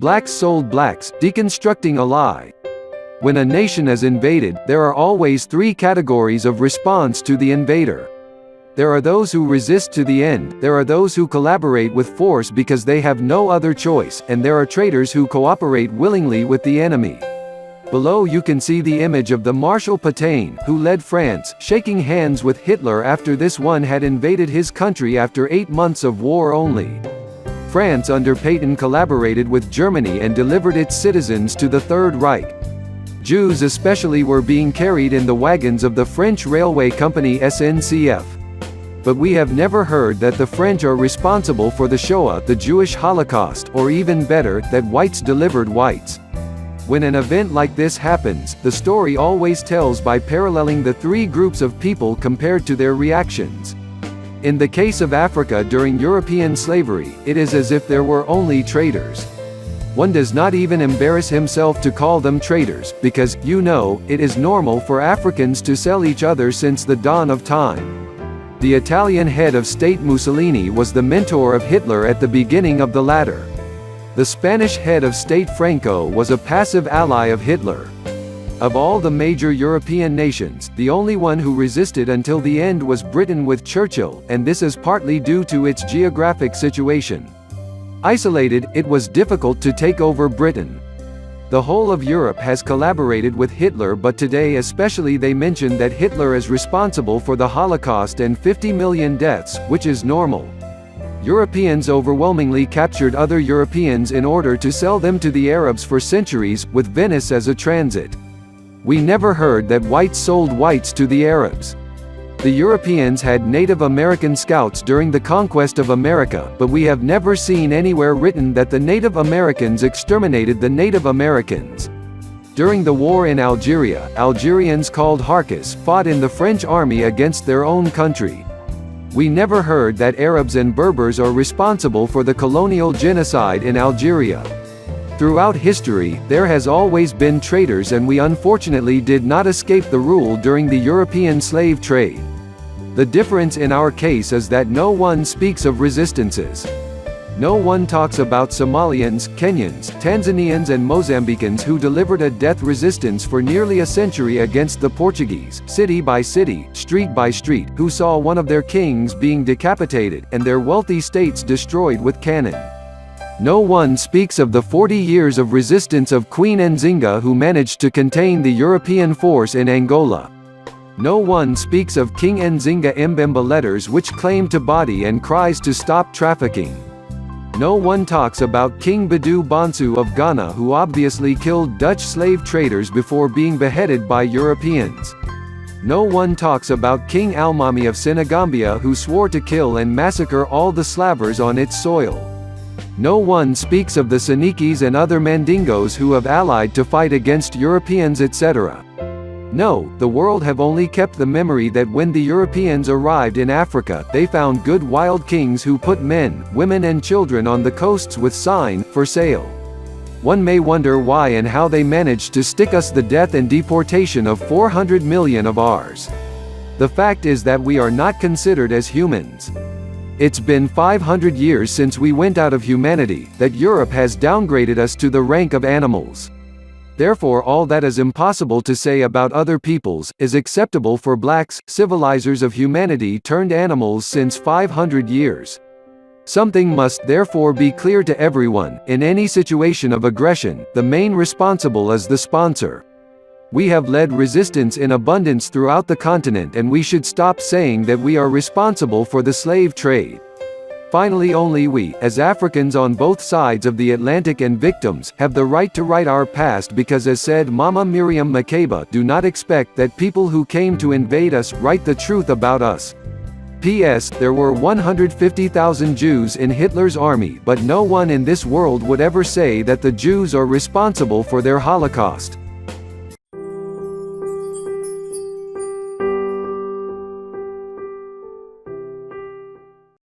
Blacks sold blacks, deconstructing a lie. When a nation is invaded, there are always three categories of response to the invader. There are those who resist to the end, there are those who collaborate with force because they have no other choice, and there are traitors who cooperate willingly with the enemy. Below you can see the image of the Marshal Pétain, who led France, shaking hands with Hitler after this one had invaded his country after 8 months of war only. France under Pétain collaborated with Germany and delivered its citizens to the Third Reich. Jews especially were being carried in the wagons of the French railway company SNCF. But we have never heard that the French are responsible for the Shoah, the Jewish Holocaust, or even better, that whites delivered whites. When an event like this happens, the story always tells by paralleling the three groups of people compared to their reactions. In the case of Africa during European slavery, it is as if there were only traitors. One does not even embarrass himself to call them traitors, because, you know, it is normal for Africans to sell each other since the dawn of time. The Italian head of state Mussolini was the mentor of Hitler at the beginning of the latter. The Spanish head of state Franco was a passive ally of Hitler. Of all the major European nations, the only one who resisted until the end was Britain with Churchill, and this is partly due to its geographic situation. Isolated, it was difficult to take over Britain. The whole of Europe has collaborated with Hitler, but today especially they mention that Hitler is responsible for the Holocaust and 50 million deaths, which is normal. Europeans overwhelmingly captured other Europeans in order to sell them to the Arabs for centuries, with Venice as a transit. We never heard that whites sold whites to the Arabs. The Europeans had Native American scouts during the conquest of America, but we have never seen anywhere written that the Native Americans exterminated the Native Americans. During the war in Algeria, Algerians called Harkis fought in the French army against their own country. We never heard that Arabs and Berbers are responsible for the colonial genocide in Algeria. Throughout history, there has always been traitors, and we unfortunately did not escape the rule during the European slave trade. The difference in our case is that no one speaks of resistances. No one talks about Somalians, Kenyans, Tanzanians and Mozambicans who delivered a death resistance for nearly a century against the Portuguese, city by city, street by street, who saw one of their kings being decapitated, and their wealthy states destroyed with cannon. No one speaks of the 40 years of resistance of Queen Nzinga, who managed to contain the European force in Angola. No one speaks of King Nzinga Mbemba letters which claim to body and cries to stop trafficking. No one talks about King Badu Bantu of Ghana, who obviously killed Dutch slave traders before being beheaded by Europeans. No one talks about King Almami of Senegambia, who swore to kill and massacre all the Slavers on its soil. No one speaks of the Sonikis and other Mandingos who have allied to fight against Europeans, etc. No, the world have only kept the memory that when the Europeans arrived in Africa, they found good wild kings who put men, women and children on the coasts with sign, "For sale." One may wonder why and how they managed to stick us the death and deportation of 400 million of ours. The fact is that we are not considered as humans. It's been 500 years since we went out of humanity, that Europe has downgraded us to the rank of animals. Therefore all that is impossible to say about other peoples, is acceptable for blacks, civilizers of humanity turned animals since 500 years. Something must therefore be clear to everyone: in any situation of aggression, the main responsible is the sponsor. We have led resistance in abundance throughout the continent, and we should stop saying that we are responsible for the slave trade. Finally, only we, as Africans on both sides of the Atlantic and victims, have the right to write our past, because as said Mama Miriam Makeba, do not expect that people who came to invade us write the truth about us. P.S. There were 150,000 Jews in Hitler's army, but no one in this world would ever say that the Jews are responsible for their Holocaust.